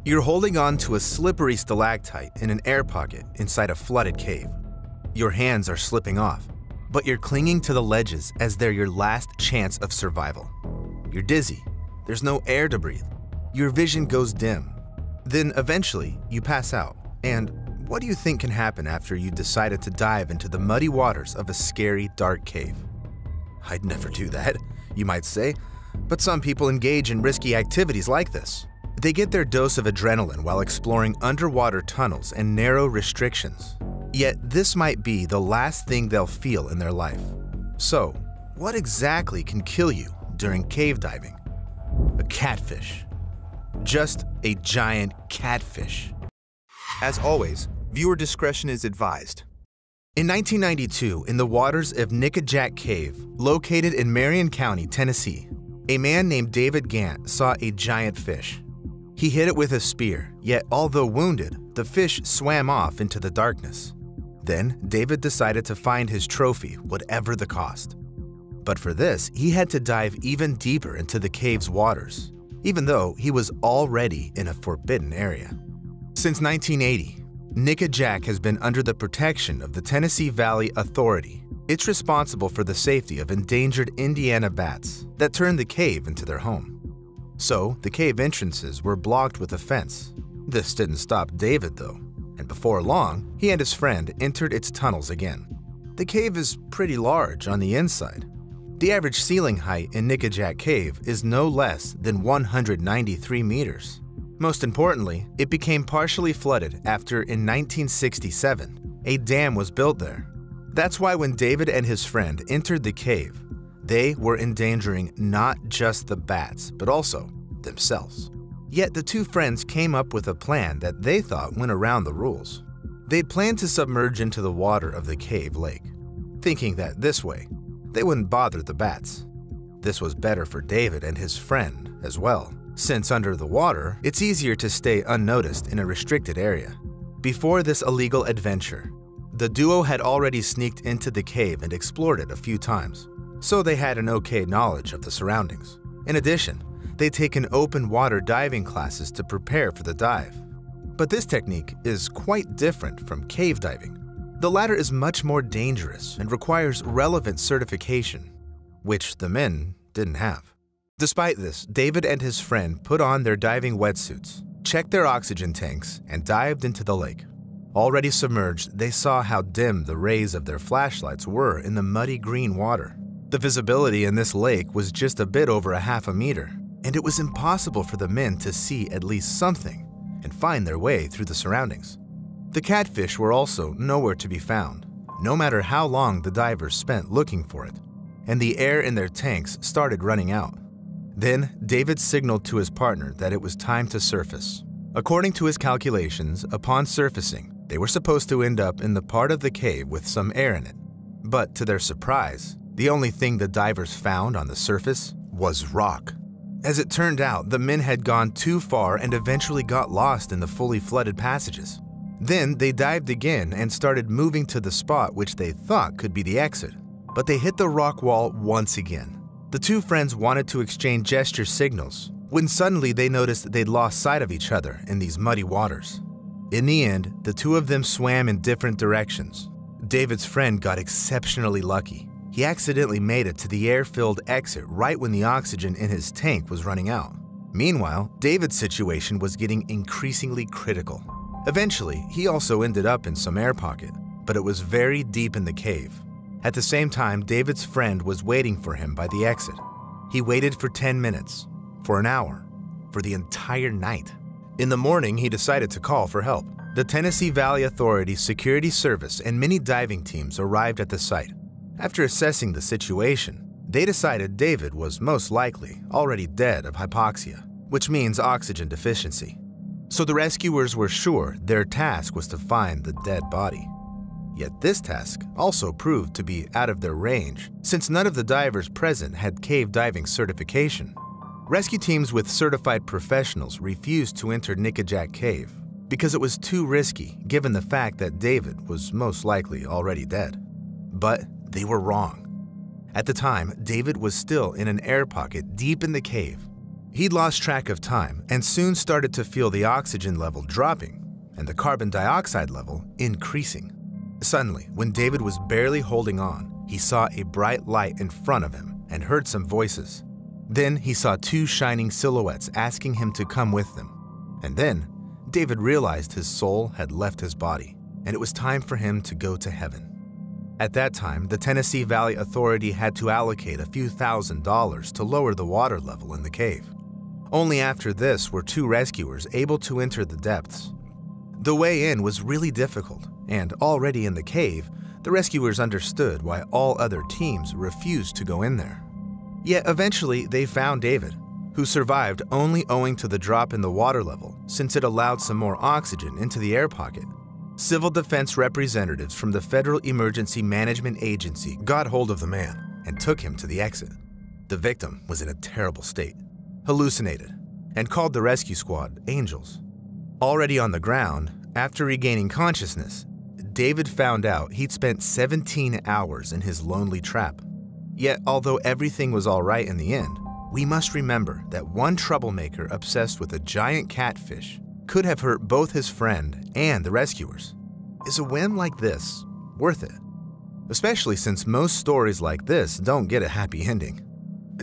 You're holding on to a slippery stalactite in an air pocket inside a flooded cave. Your hands are slipping off, but you're clinging to the ledges as they're your last chance of survival. You're dizzy. There's no air to breathe. Your vision goes dim. Then eventually, you pass out. And what do you think can happen after you decided to dive into the muddy waters of a scary, dark cave? I'd never do that, you might say, but some people engage in risky activities like this. They get their dose of adrenaline while exploring underwater tunnels and narrow restrictions. Yet this might be the last thing they'll feel in their life. So, what exactly can kill you during cave diving? A catfish. Just a giant catfish. As always, viewer discretion is advised. In 1992, in the waters of Nickajack Cave, located in Marion County, Tennessee, a man named David Gant saw a giant fish. He hit it with a spear, yet although wounded, the fish swam off into the darkness. Then, David decided to find his trophy, whatever the cost. But for this, he had to dive even deeper into the cave's waters, even though he was already in a forbidden area. Since 1980, Nickajack has been under the protection of the Tennessee Valley Authority. It's responsible for the safety of endangered Indiana bats that turned the cave into their home. So, the cave entrances were blocked with a fence. This didn't stop David, though, and before long, he and his friend entered its tunnels again. The cave is pretty large on the inside. The average ceiling height in Nickajack Cave is no less than 193 meters. Most importantly, it became partially flooded after, in 1967, a dam was built there. That's why when David and his friend entered the cave, they were endangering not just the bats, but also themselves. Yet the two friends came up with a plan that they thought went around the rules. They'd planned to submerge into the water of the cave lake, thinking that this way, they wouldn't bother the bats. This was better for David and his friend as well, since under the water, it's easier to stay unnoticed in a restricted area. Before this illegal adventure, the duo had already sneaked into the cave and explored it a few times, so they had an okay knowledge of the surroundings. In addition, they'd taken open water diving classes to prepare for the dive. But this technique is quite different from cave diving. The latter is much more dangerous and requires relevant certification, which the men didn't have. Despite this, David and his friend put on their diving wetsuits, checked their oxygen tanks, and dived into the lake. Already submerged, they saw how dim the rays of their flashlights were in the muddy green water. The visibility in this lake was just a bit over a half a meter, and it was impossible for the men to see at least something and find their way through the surroundings. The catfish were also nowhere to be found, no matter how long the divers spent looking for it, and the air in their tanks started running out. Then, David signaled to his partner that it was time to surface. According to his calculations, upon surfacing, they were supposed to end up in the part of the cave with some air in it. But to their surprise, the only thing the divers found on the surface was rock. As it turned out, the men had gone too far and eventually got lost in the fully flooded passages. Then they dived again and started moving to the spot which they thought could be the exit. But they hit the rock wall once again. The two friends wanted to exchange gesture signals when suddenly they noticed they'd lost sight of each other in these muddy waters. In the end, the two of them swam in different directions. David's friend got exceptionally lucky. He accidentally made it to the air-filled exit right when the oxygen in his tank was running out. Meanwhile, David's situation was getting increasingly critical. Eventually, he also ended up in some air pocket, but it was very deep in the cave. At the same time, David's friend was waiting for him by the exit. He waited for 10 minutes, for an hour, for the entire night. In the morning, he decided to call for help. The Tennessee Valley Authority Security Service and many diving teams arrived at the site. After assessing the situation, they decided David was most likely already dead of hypoxia, which means oxygen deficiency. So the rescuers were sure their task was to find the dead body. Yet this task also proved to be out of their range, since none of the divers present had cave diving certification. Rescue teams with certified professionals refused to enter Nickajack Cave because it was too risky given the fact that David was most likely already dead. But they were wrong. At the time, David was still in an air pocket deep in the cave. He'd lost track of time and soon started to feel the oxygen level dropping and the carbon dioxide level increasing. Suddenly, when David was barely holding on, he saw a bright light in front of him and heard some voices. Then he saw two shining silhouettes asking him to come with them. And then David realized his soul had left his body, and it was time for him to go to heaven. At that time, the Tennessee Valley Authority had to allocate a few $1,000s to lower the water level in the cave. Only after this were two rescuers able to enter the depths. The way in was really difficult, and already in the cave, the rescuers understood why all other teams refused to go in there. Yet eventually they found David, who survived only owing to the drop in the water level since it allowed some more oxygen into the air pocket. Civil defense representatives from the Federal Emergency Management Agency got hold of the man and took him to the exit. The victim was in a terrible state, hallucinated, and called the rescue squad angels. Already on the ground, after regaining consciousness, David found out he'd spent 17 hours in his lonely trap. Yet, although everything was all right in the end, we must remember that one troublemaker obsessed with a giant catfish could have hurt both his friend and the rescuers. Is a whim like this worth it? Especially since most stories like this don't get a happy ending.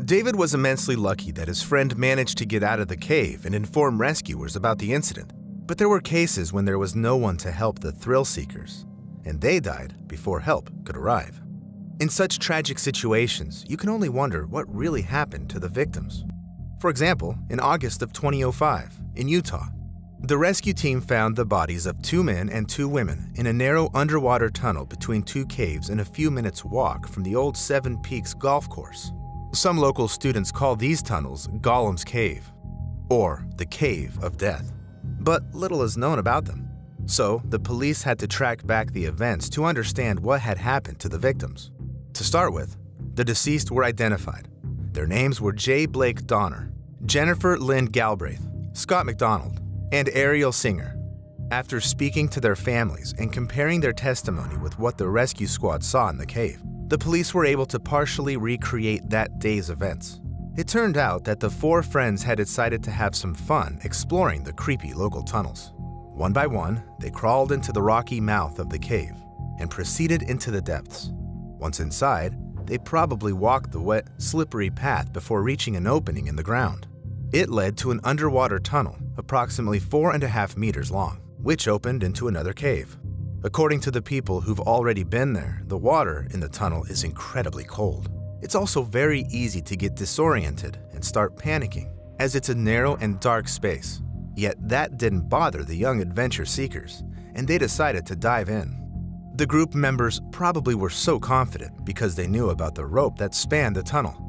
David was immensely lucky that his friend managed to get out of the cave and inform rescuers about the incident. But there were cases when there was no one to help the thrill seekers, and they died before help could arrive. In such tragic situations, you can only wonder what really happened to the victims. For example, in August of 2005, in Utah, the rescue team found the bodies of 2 men and 2 women in a narrow underwater tunnel between 2 caves and a few minutes' walk from the old Seven Peaks golf course. Some local students call these tunnels Gollum's Cave, or the Cave of Death. But little is known about them, so the police had to track back the events to understand what had happened to the victims. To start with, the deceased were identified. Their names were J. Blake Donner, Jennifer Lynn Galbraith, Scott McDonald, and Ariel Singer. After speaking to their families and comparing their testimony with what the rescue squad saw in the cave, the police were able to partially recreate that day's events. It turned out that the 4 friends had decided to have some fun exploring the creepy local tunnels. One by one, they crawled into the rocky mouth of the cave and proceeded into the depths. Once inside, they probably walked the wet, slippery path before reaching an opening in the ground. It led to an underwater tunnel approximately 4.5 meters long, which opened into another cave. According to the people who've already been there, the water in the tunnel is incredibly cold. It's also very easy to get disoriented and start panicking, as it's a narrow and dark space. Yet that didn't bother the young adventure seekers, and they decided to dive in. The group members probably were so confident because they knew about the rope that spanned the tunnel.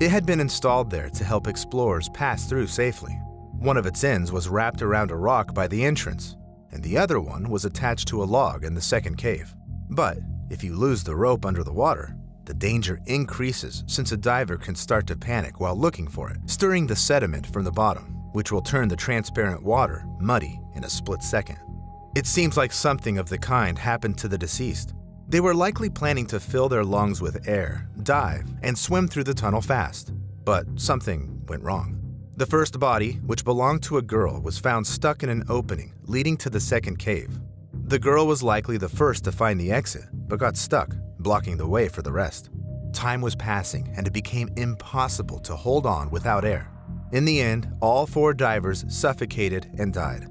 It had been installed there to help explorers pass through safely. One of its ends was wrapped around a rock by the entrance, and the other one was attached to a log in the second cave. But if you lose the rope under the water, the danger increases since a diver can start to panic while looking for it, stirring the sediment from the bottom, which will turn the transparent water muddy in a split second. It seems like something of the kind happened to the deceased. They were likely planning to fill their lungs with air, dive, and swim through the tunnel fast. But something went wrong. The first body, which belonged to a girl, was found stuck in an opening leading to the second cave. The girl was likely the first to find the exit, but got stuck, blocking the way for the rest. Time was passing, and it became impossible to hold on without air. In the end, all 4 divers suffocated and died.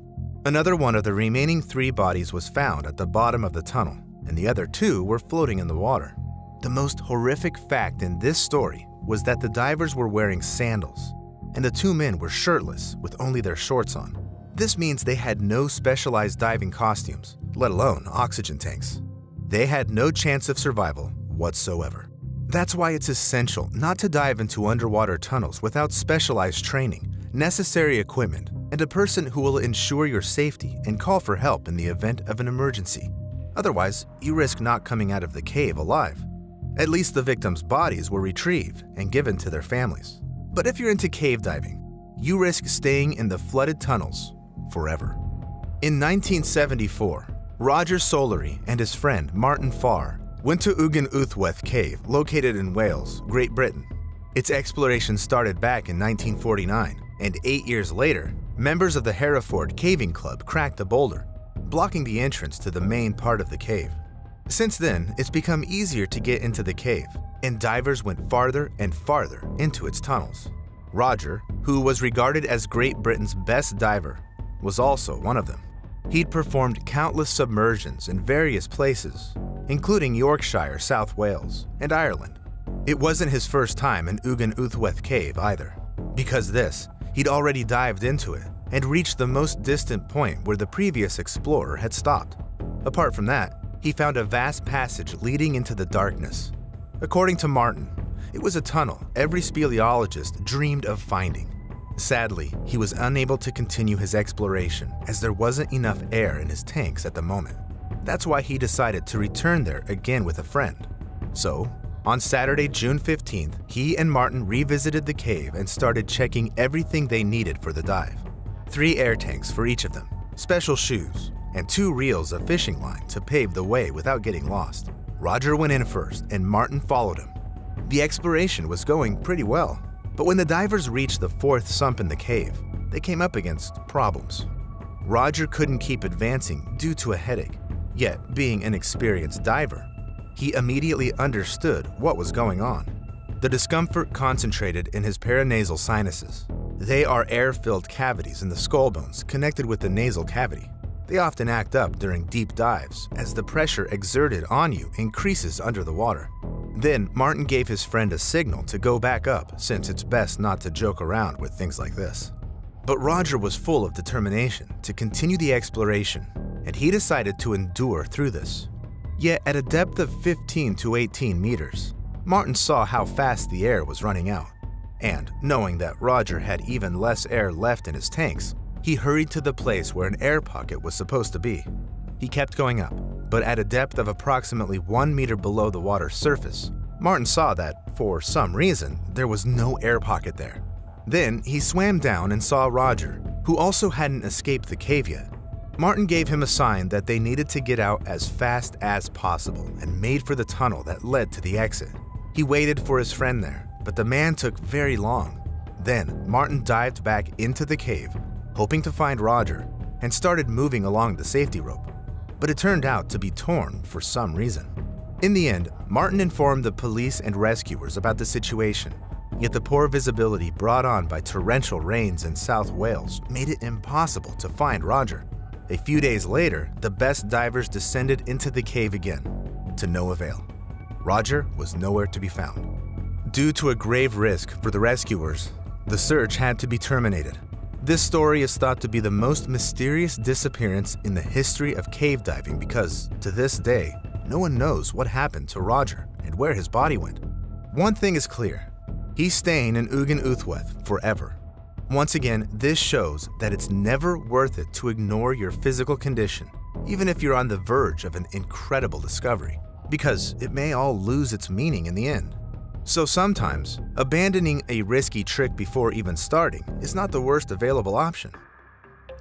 Another one of the remaining 3 bodies was found at the bottom of the tunnel, and the other 2 were floating in the water. The most horrific fact in this story was that the divers were wearing sandals, and the 2 men were shirtless with only their shorts on. This means they had no specialized diving costumes, let alone oxygen tanks. They had no chance of survival whatsoever. That's why it's essential not to dive into underwater tunnels without specialized training, necessary equipment, and a person who will ensure your safety and call for help in the event of an emergency. Otherwise, you risk not coming out of the cave alive. At least the victims' bodies were retrieved and given to their families. But if you're into cave diving, you risk staying in the flooded tunnels forever. In 1974, Roger Solari and his friend Martyn Farr went to Agen Allwedd Cave, located in Wales, Great Britain. Its exploration started back in 1949, and 8 years later, members of the Hereford Caving Club cracked the boulder, blocking the entrance to the main part of the cave. Since then, it's become easier to get into the cave, and divers went farther and farther into its tunnels. Roger, who was regarded as Great Britain's best diver, was also one of them. He'd performed countless submersions in various places, including Yorkshire, South Wales, and Ireland. It wasn't his first time in Agen Allwedd Cave either. Because he'd already dived into it and reached the most distant point where the previous explorer had stopped. Apart from that, he found a vast passage leading into the darkness. According to Martyn, it was a tunnel every speleologist dreamed of finding. Sadly, he was unable to continue his exploration as there wasn't enough air in his tanks at the moment. That's why he decided to return there again with a friend. So, on Saturday, June 15th, he and Martyn revisited the cave and started checking everything they needed for the dive. 3 air tanks for each of them, special shoes, and 2 reels of fishing line to pave the way without getting lost. Roger went in first and Martyn followed him. The exploration was going pretty well, but when the divers reached the 4th sump in the cave, they came up against problems. Roger couldn't keep advancing due to a headache, yet being an experienced diver, he immediately understood what was going on. The discomfort concentrated in his paranasal sinuses. They are air-filled cavities in the skull bones connected with the nasal cavity. They often act up during deep dives as the pressure exerted on you increases under the water. Then Martyn gave his friend a signal to go back up since it's best not to joke around with things like this. But Roger was full of determination to continue the exploration, and he decided to endure through this. Yet at a depth of 15 to 18 meters, Martyn saw how fast the air was running out, and knowing that Roger had even less air left in his tanks, he hurried to the place where an air pocket was supposed to be. He kept going up, but at a depth of approximately 1 meter below the water's surface, Martyn saw that, for some reason, there was no air pocket there. Then he swam down and saw Roger, who also hadn't escaped the cave yet. Martyn gave him a sign that they needed to get out as fast as possible and made for the tunnel that led to the exit. He waited for his friend there, but the man took very long. Then Martyn dived back into the cave, hoping to find Roger, and started moving along the safety rope. But it turned out to be torn for some reason. In the end, Martyn informed the police and rescuers about the situation, yet the poor visibility brought on by torrential rains in South Wales made it impossible to find Roger. A few days later, the best divers descended into the cave again, to no avail. Roger was nowhere to be found. Due to a grave risk for the rescuers, the search had to be terminated. This story is thought to be the most mysterious disappearance in the history of cave diving because, to this day, no one knows what happened to Roger and where his body went. One thing is clear, he's staying in Agen Allwedd forever. Once again, this shows that it's never worth it to ignore your physical condition, even if you're on the verge of an incredible discovery, because it may all lose its meaning in the end. So sometimes, abandoning a risky trick before even starting is not the worst available option.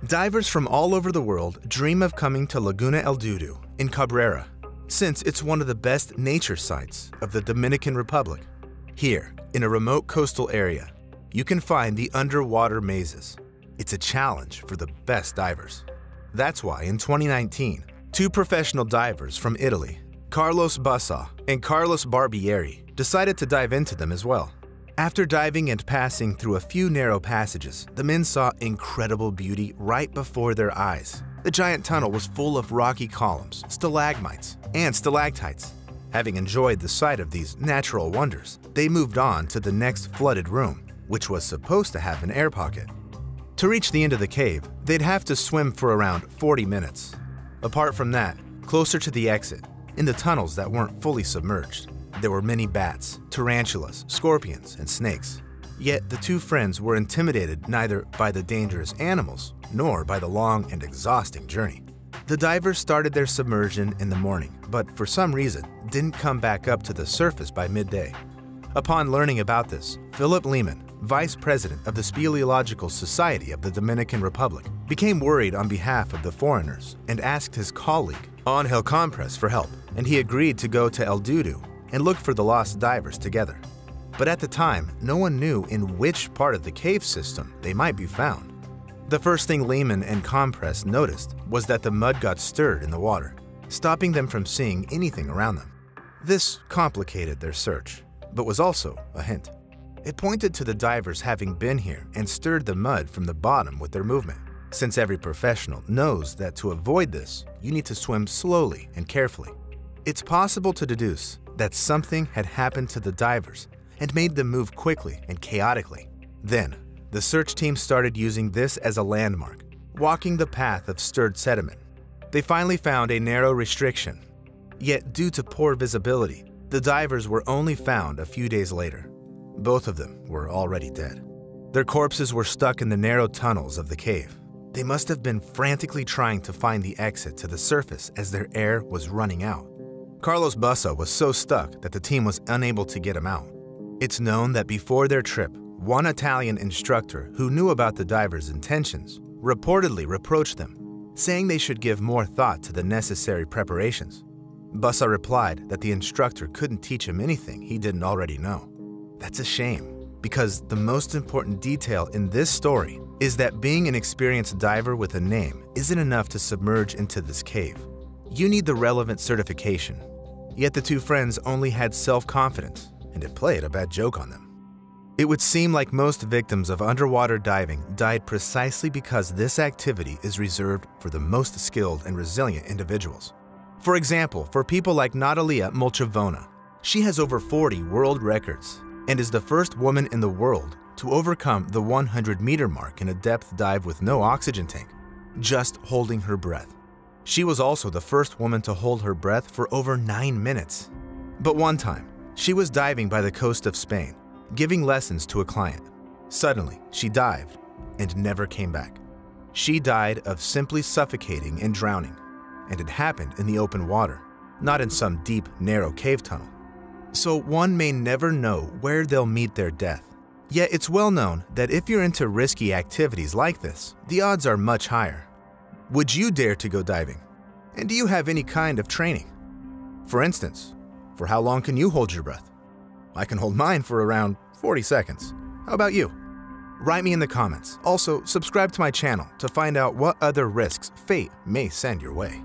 Divers from all over the world dream of coming to Laguna El Dudu in Cabrera, since it's one of the best nature sites of the Dominican Republic. Here, in a remote coastal area, you can find the underwater mazes. It's a challenge for the best divers. That's why in 2019, 2 professional divers from Italy, Carlos Basso and Carlos Barbieri, decided to dive into them as well. After diving and passing through a few narrow passages, the men saw incredible beauty right before their eyes. The giant tunnel was full of rocky columns, stalagmites, and stalactites. Having enjoyed the sight of these natural wonders, they moved on to the next flooded room, which was supposed to have an air pocket. To reach the end of the cave, they'd have to swim for around 40 minutes. Apart from that, closer to the exit, in the tunnels that weren't fully submerged, there were many bats, tarantulas, scorpions, and snakes. Yet the 2 friends were intimidated neither by the dangerous animals nor by the long and exhausting journey. The divers started their submersion in the morning, but for some reason didn't come back up to the surface by midday. Upon learning about this, Philip Lehman, Vice President of the Speleological Society of the Dominican Republic, became worried on behalf of the foreigners and asked his colleague, Angel Compres, for help, and he agreed to go to El Dudu and look for the lost divers together. But at the time, no one knew in which part of the cave system they might be found. The first thing Lehman and Compress noticed was that the mud got stirred in the water, stopping them from seeing anything around them. This complicated their search, but was also a hint. It pointed to the divers having been here and stirred the mud from the bottom with their movement, since every professional knows that to avoid this, you need to swim slowly and carefully. It's possible to deduce that something had happened to the divers and made them move quickly and chaotically. Then, the search team started using this as a landmark, walking the path of stirred sediment. They finally found a narrow restriction. Yet, due to poor visibility, the divers were only found a few days later. Both of them were already dead. Their corpses were stuck in the narrow tunnels of the cave. They must have been frantically trying to find the exit to the surface as their air was running out. Carlos Basso was so stuck that the team was unable to get him out. It's known that before their trip, one Italian instructor who knew about the divers' intentions reportedly reproached them, saying they should give more thought to the necessary preparations. Basso replied that the instructor couldn't teach him anything he didn't already know. That's a shame, because the most important detail in this story is that being an experienced diver with a name isn't enough to submerge into this cave. You need the relevant certification. Yet the two friends only had self-confidence, and it played a bad joke on them. It would seem like most victims of underwater diving died precisely because this activity is reserved for the most skilled and resilient individuals. For example, for people like Natalia Molchavona, she has over 40 world records and is the first woman in the world to overcome the 100-meter mark in a depth dive with no oxygen tank, just holding her breath. She was also the first woman to hold her breath for over 9 minutes. But one time, she was diving by the coast of Spain, giving lessons to a client. Suddenly, she dived and never came back. She died of simply suffocating and drowning, and it happened in the open water, not in some deep, narrow cave tunnel. So one may never know where they'll meet their death. Yet it's well known that if you're into risky activities like this, the odds are much higher. Would you dare to go diving? And do you have any kind of training? For instance, for how long can you hold your breath? I can hold mine for around 40 seconds. How about you? Write me in the comments. Also, subscribe to my channel to find out what other risks fate may send your way.